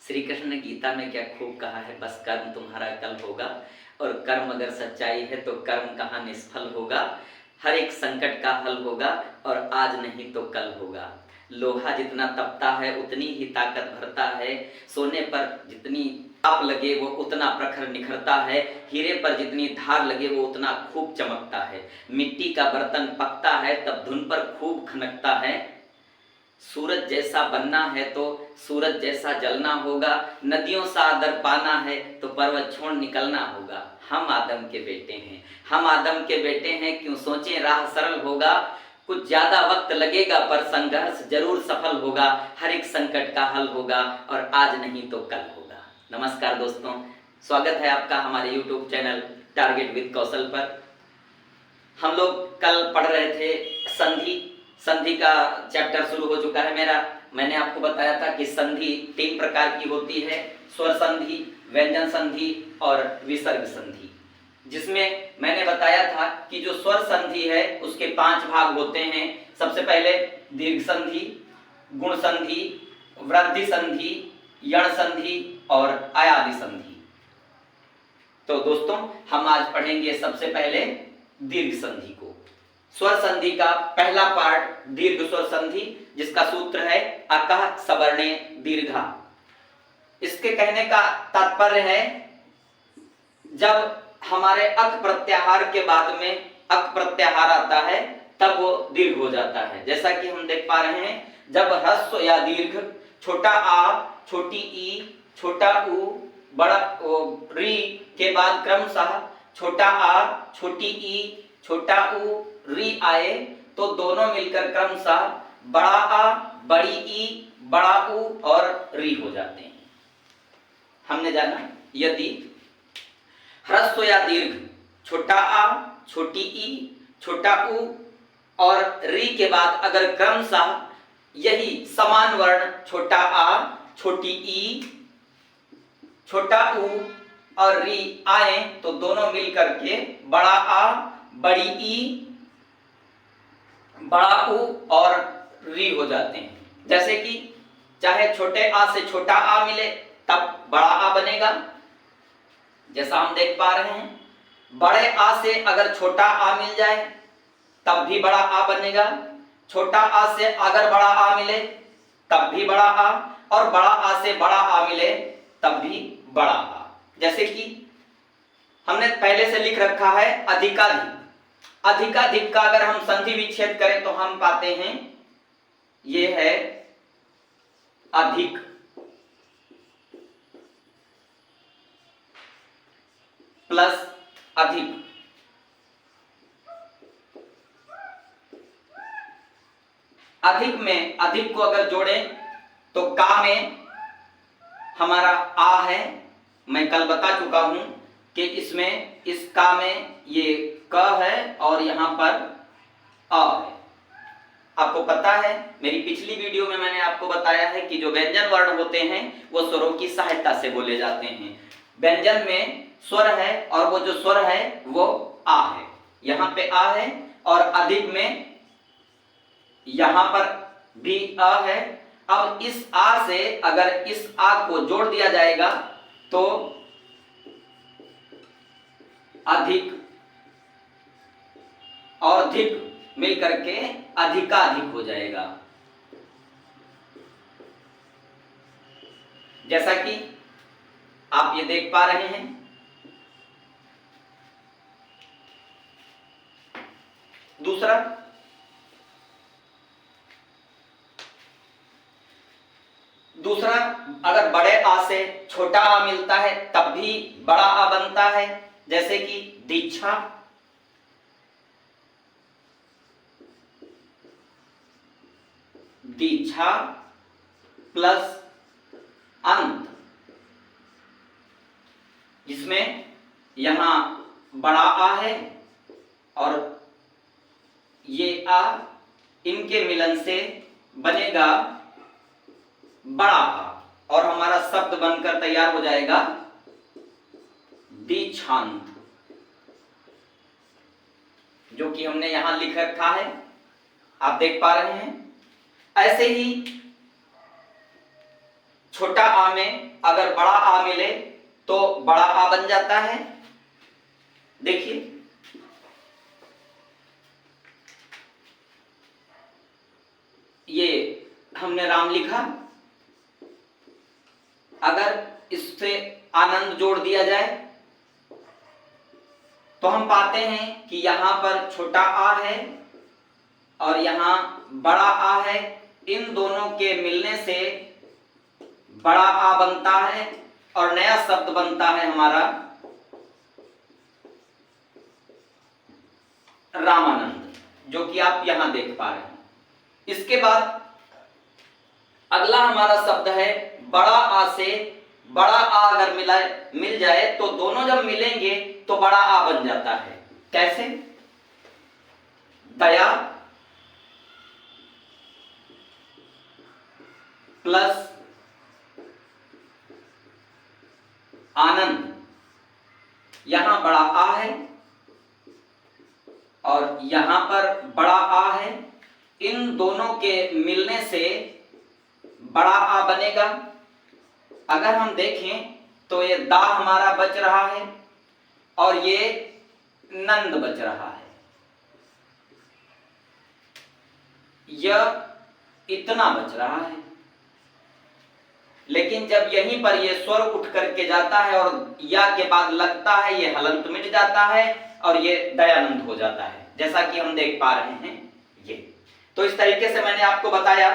श्री कृष्ण ने गीता में क्या खूब कहा है, बस कर्म तुम्हारा कल होगा। और कर्म अगर सच्चाई है तो कर्म कहाँ निष्फल होगा। हर एक संकट का हल होगा और आज नहीं तो कल होगा। लोहा जितना तपता है उतनी ही ताकत भरता है। सोने पर जितनी ताप लगे वो उतना प्रखर निखरता है। हीरे पर जितनी धार लगे वो उतना खूब चमकता है। मिट्टी का बर्तन पकता है तब धुन पर खूब खनकता है। सूरज जैसा बनना है तो सूरज जैसा जलना होगा। नदियों सा आदर पाना है तो पर्वत छोड़ निकलना होगा। हम आदम के बेटे हैं, हम आदम के बेटे हैं, क्यों सोचें राह सरल होगा। कुछ ज्यादा वक्त लगेगा पर संघर्ष जरूर सफल होगा। हर एक संकट का हल होगा और आज नहीं तो कल होगा। नमस्कार दोस्तों, स्वागत है आपका हमारे YouTube चैनल टारगेट विद कौशल पर। हम लोग कल पढ़ रहे थे संधि। संधि का चैप्टर शुरू हो चुका है मेरा। मैंने आपको बताया था कि संधि 3 प्रकार की होती है, स्वर संधि, व्यंजन संधि और विसर्ग संधि। जिसमें मैंने बताया था कि जो स्वर संधि है उसके 5 भाग होते हैं। सबसे पहले दीर्घ संधि, गुण संधि, वृद्धि संधि, यण संधि और अयादि संधि। तो दोस्तों हम आज पढ़ेंगे सबसे पहले दीर्घ संधि को। स्वर संधि का पहला पार्ट दीर्घ स्वर संधि, जिसका सूत्र है अकः सवर्णे दीर्घा। इसके कहने का तात्पर्य है जब हमारे अक प्रत्याहार के बाद में अक प्रत्याहार आता है तब वो दीर्घ हो जाता है। जैसा कि हम देख पा रहे हैं, जब ह्रस्व या दीर्घ छोटा आ, छोटी ई, छोटा उ, बड़ा री के बाद क्रमशः छोटा आ, छोटी ई, छोटा उ, री आए तो दोनों मिलकर क्रमशः बड़ा आ, बड़ी ई, बड़ा उ और री हो जाते हैं। हमने जाना यदि ह्रस्व या दीर्घ छोटा आ, छोटी ई, छोटा उ और री के बाद अगर क्रमशः यही समान वर्ण छोटा आ, छोटी ई, छोटा उ और री आए तो दोनों मिलकर के बड़ा आ, बड़ी ई, बड़ा उ और री हो जाते हैं। जैसे कि चाहे छोटे आ से छोटा आ मिले तब बड़ा आ बनेगा, जैसा हम देख पा रहे हैं। बड़े आ से अगर छोटा आ मिल जाए तब भी बड़ा आ बनेगा। छोटा आ से अगर बड़ा आ मिले तब भी बड़ा आ, और बड़ा आ से बड़ा आ मिले तब भी बड़ा आ। जैसे कि हमने पहले से लिख रखा है अधिकाधिक। अधिकाधिक का अगर हम संधि विच्छेद करें तो हम पाते हैं ये है अधिक प्लस अधिक। अधिक में अधिक को अगर जोड़ें तो का में हमारा आ है। मैं कल बता चुका हूं कि इसमें इस का में ये क है और यहां पर अ है। आपको पता है मेरी पिछली वीडियो में मैंने आपको बताया है कि जो व्यंजन वर्ण होते हैं वो स्वरों की सहायता से बोले जाते हैं। व्यंजन में स्वर है और वो जो स्वर है वो आ है। यहां पे आ है और अधिक में यहां पर भी अ है। अब इस आ से अगर इस आ को जोड़ दिया जाएगा तो अधिक और अधिक मिलकर के अधिकाधिक हो जाएगा। जैसा कि आप ये देख पा रहे हैं, दूसरा अगर बड़े आ से छोटा आ मिलता है तब भी बड़ा आ बनता है। जैसे कि दीक्षा, दीक्षा प्लस अंत, जिसमें यहां बड़ा आ है और ये आ, इनके मिलन से बनेगा बड़ा आ और हमारा शब्द बनकर तैयार हो जाएगा दीक्षांत, जो कि हमने यहां लिख रखा है, आप देख पा रहे हैं। ऐसे ही छोटा आ में अगर बड़ा आ मिले तो बड़ा आ बन जाता है। देखिए ये हमने राम लिखा, अगर इससे आनंद जोड़ दिया जाए तो हम पाते हैं कि यहां पर छोटा आ है और यहां बड़ा आ है। इन दोनों के मिलने से बड़ा आ बनता है और नया शब्द बनता है हमारा रामानंद, जो कि आप यहां देख पा रहे हैं। इसके बाद अगला हमारा शब्द है बड़ा आ से बड़ा आ अगर मिल जाए तो दोनों जब मिलेंगे तो बड़ा आ बन जाता है। कैसे? दया प्लस आनंद, यहां बड़ा आ है और यहां पर बड़ा आ है। इन दोनों के मिलने से बड़ा आ बनेगा। अगर हम देखें तो ये दा हमारा बच रहा है और ये नंद बच रहा है। यह इतना बच रहा है, लेकिन जब यहीं पर ये स्वर उठ करके जाता है और या के बाद लगता है, ये हलंत मिट जाता है और ये दयानंद हो जाता है, जैसा कि हम देख पा रहे हैं। ये तो इस तरीके से मैंने आपको बताया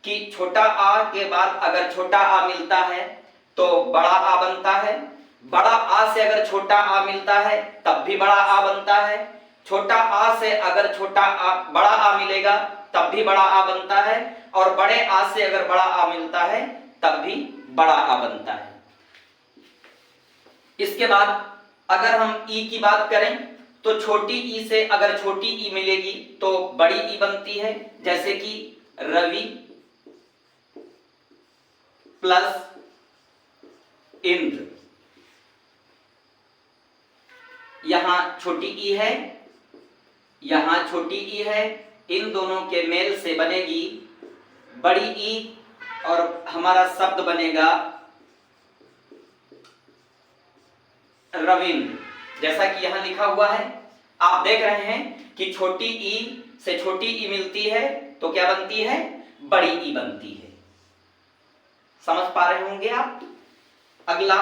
कि छोटा आ के बाद अगर छोटा आ मिलता है तो बड़ा आ बनता है। बड़ा आ से अगर छोटा आ मिलता है तब भी बड़ा आ बनता है। छोटा आ से अगर छोटा आ बड़ा आ मिलेगा तब भी बड़ा आ बनता है। और बड़े आ से अगर बड़ा आ मिलता है तब भी बड़ा आ बनता है। इसके बाद अगर हम ई की बात करें तो छोटी ई से अगर छोटी ई मिलेगी तो बड़ी ई बनती है। जैसे कि रवि प्लस इंद्र, यहां छोटी ई है, यहां छोटी ई है, इन दोनों के मेल से बनेगी बड़ी ई और हमारा शब्द बनेगा रविंद्र। जैसा कि यहां लिखा हुआ है, आप देख रहे हैं कि छोटी ई से छोटी ई मिलती है तो क्या बनती है? बड़ी ई बनती है। समझ पा रहे होंगे आप। अगला,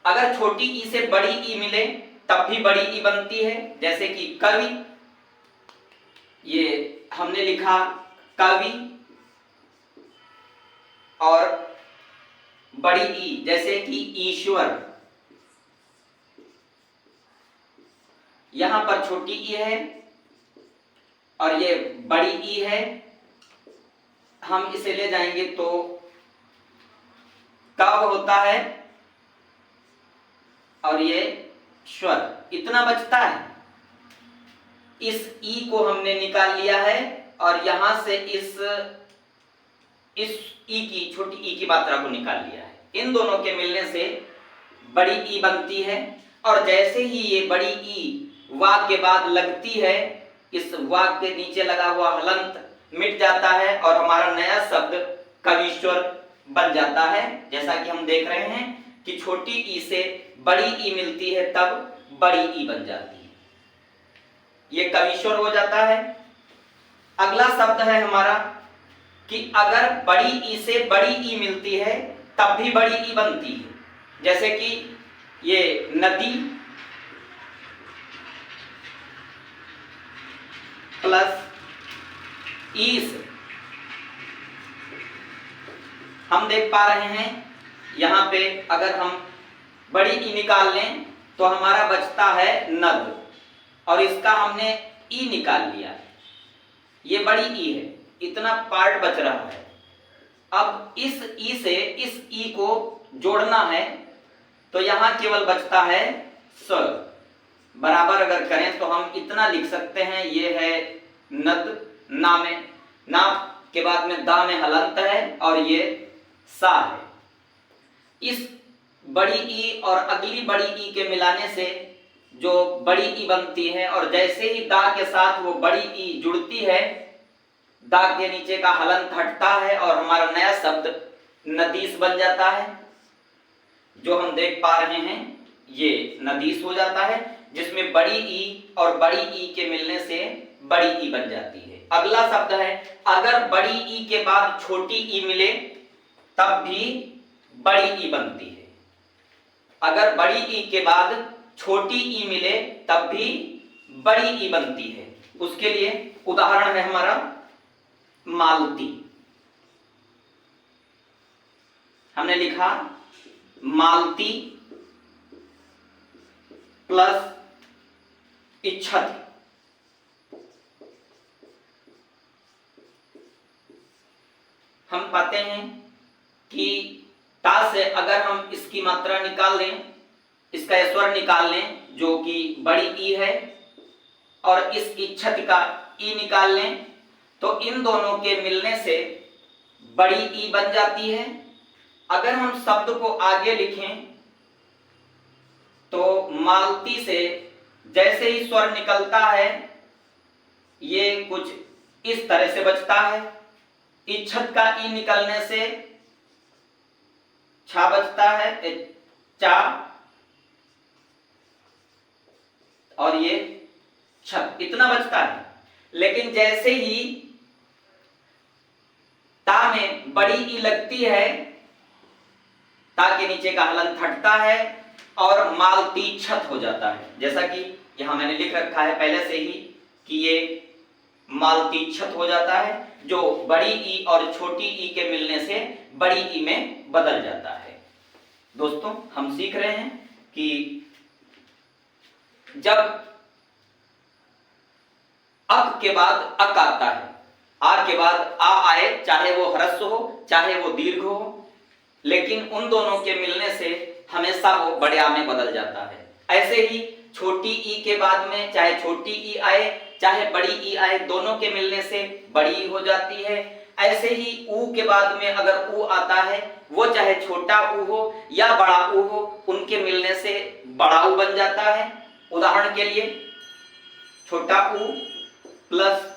अगर छोटी ई से बड़ी ई मिले तब भी बड़ी ई बनती है। जैसे कि कवि, ये हमने लिखा कवि और बड़ी ई जैसे कि ईश्वर, यहां पर छोटी ई है और ये बड़ी ई है। हम इसे ले जाएंगे तो कब होता है और ये स्वर, इतना बचता है। इस ई को हमने निकाल लिया है और यहां से इस ई की, छोटी ई की मात्रा को निकाल लिया है। इन दोनों के मिलने से बड़ी ई बनती है। और जैसे ही ये बड़ी ई वाक के बाद लगती है, इस वाक के नीचे लगा हुआ हलंत मिट जाता है और हमारा नया शब्द कवीश्वर बन जाता है। जैसा कि हम देख रहे हैं कि छोटी ई से बड़ी ई मिलती है तब बड़ी ई बन जाती है, ये कवीश्वर हो जाता है। अगला शब्द है हमारा कि अगर बड़ी ई से बड़ी ई मिलती है तब भी बड़ी ई बनती है। जैसे कि ये नदी प्लस ईस, हम देख पा रहे हैं यहां पे अगर हम बड़ी ई निकाल लें तो हमारा बचता है नद और इसका हमने ई निकाल लिया, ये बड़ी ई है, इतना पार्ट बच रहा है। अब इस ई से इस ई को जोड़ना है तो यहां केवल बचता है स। बराबर अगर करें तो हम इतना लिख सकते हैं, ये है नद, ना में ना के बाद में दा में हलंत है और ये सा है। इस बड़ी ई और अगली बड़ी ई के मिलाने से जो बड़ी ई बनती है और जैसे ही दा के साथ वो बड़ी ई जुड़ती है दा के नीचे का हलंत हटता है और हमारा नया शब्द नदीस बन जाता है। जो हम देख पा रहे हैं ये नदीस हो जाता है, जिसमें बड़ी ई और बड़ी ई के मिलने से बड़ी ई बन जाती है। अगला शब्द है, अगर बड़ी ई के बाद छोटी ई मिले तब भी बड़ी ई बनती है। अगर बड़ी ई के बाद छोटी ई मिले तब भी बड़ी ई बनती है। उसके लिए उदाहरण है हमारा मालती। हमने लिखा मालती प्लस इच्छति। हम पाते हैं कि ता से अगर हम इसकी मात्रा निकाल लें, इसका स्वर निकाल लें जो कि बड़ी ई है, और इस इच्छति का ई निकाल लें, तो इन दोनों के मिलने से बड़ी ई बन जाती है। अगर हम शब्द को आगे लिखें तो मालती से जैसे ही स्वर निकलता है ये कुछ इस तरह से बचता है। इच्छत का ई निकलने से छा बचता है, चा, और ये छत, इतना बचता है। लेकिन जैसे ही ता में बड़ी ई लगती है, ता के नीचे का हलंत हटता है और मालती छत हो जाता है। जैसा कि यहां मैंने लिख रखा है पहले से ही कि ये मालती छत हो जाता है, जो बड़ी ई और छोटी ई के मिलने से बड़ी ई में बदल जाता है। दोस्तों, हम सीख रहे हैं कि जब अक के बाद अक आता है, आ के बाद आ आए, चाहे वो ह्रस्व हो चाहे वो दीर्घ हो, लेकिन उन दोनों के मिलने से हमेशा वो बड़े आ में बदल जाता है। ऐसे ही छोटी ई के बाद में चाहे छोटी ई आए चाहे बड़ी ई आए, दोनों के मिलने से बड़ी ई हो जाती है। ऐसे ही ऊ के बाद में अगर ऊ आता है, वो चाहे छोटा ऊ हो या बड़ा ऊ हो, उनके मिलने से बड़ा ऊ बन जाता है। उदाहरण के लिए छोटा ऊ प्लस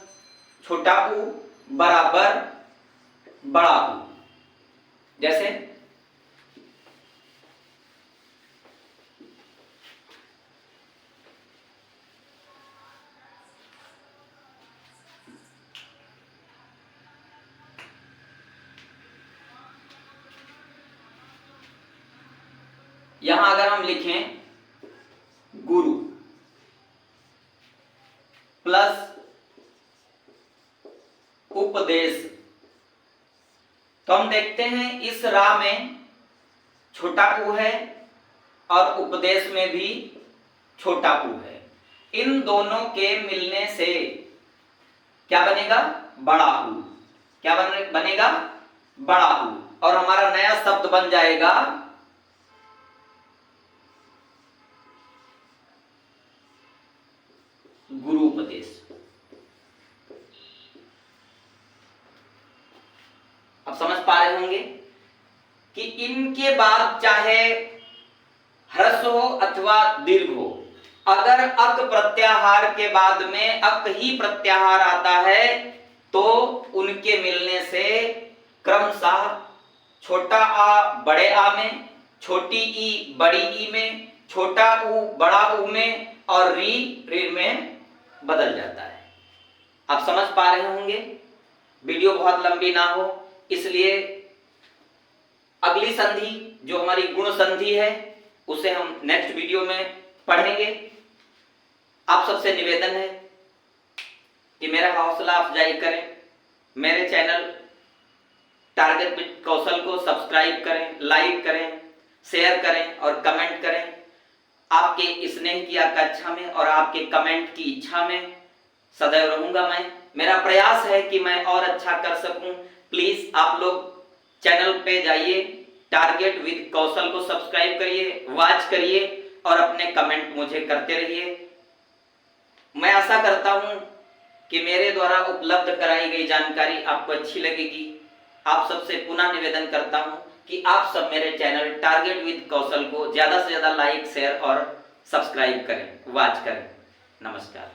छोटा ऊ बराबर बड़ा ऊ। जैसे यहां अगर हम लिखें गुरु प्लस उपदेश, तो हम देखते हैं इस रा में छोटा ऊ है और उपदेश में भी छोटा ऊ है। इन दोनों के मिलने से क्या बनेगा? बड़ा ऊ। क्या बनेगा? बड़ा ऊ। और हमारा नया शब्द बन जाएगा गुरु उपदेश। अब समझ पा रहे होंगे कि इनके बाद चाहे ह्रस्व हो अथवा दीर्घ हो, अगर अक प्रत्याहार के बाद में अक ही प्रत्याहार आता है तो उनके मिलने से क्रमशः छोटा आ बड़े आ में, छोटी ई बड़ी ई में, छोटा ऊ बड़ा ऊ में और री में बदल जाता है। आप समझ पा रहे होंगे। वीडियो बहुत लंबी ना हो इसलिए अगली संधि जो हमारी गुण संधि है उसे हम नेक्स्ट वीडियो में पढ़ेंगे। आप सबसे निवेदन है कि मेरा हौसला अफजाई करें, मेरे चैनल टारगेट विद कौशल को सब्सक्राइब करें, लाइक करें, शेयर करें और कमेंट करें। आपके स्नेह की आकांक्षा में और आपके कमेंट की इच्छा में सदैव रहूंगा मैं। मेरा प्रयास है कि मैं और अच्छा कर सकूं। प्लीज आप लोग चैनल पे जाइए, टारगेट विद कौशल को सब्सक्राइब करिए, वॉच करिए और अपने कमेंट मुझे करते रहिए। मैं आशा करता हूं कि मेरे द्वारा उपलब्ध कराई गई जानकारी आपको अच्छी लगेगी। आप सबसे पुनः निवेदन करता हूं कि आप सब मेरे चैनल टारगेट विद कौशल को ज्यादा से ज्यादा लाइक, शेयर और सब्सक्राइब करें, वॉच करें। नमस्कार।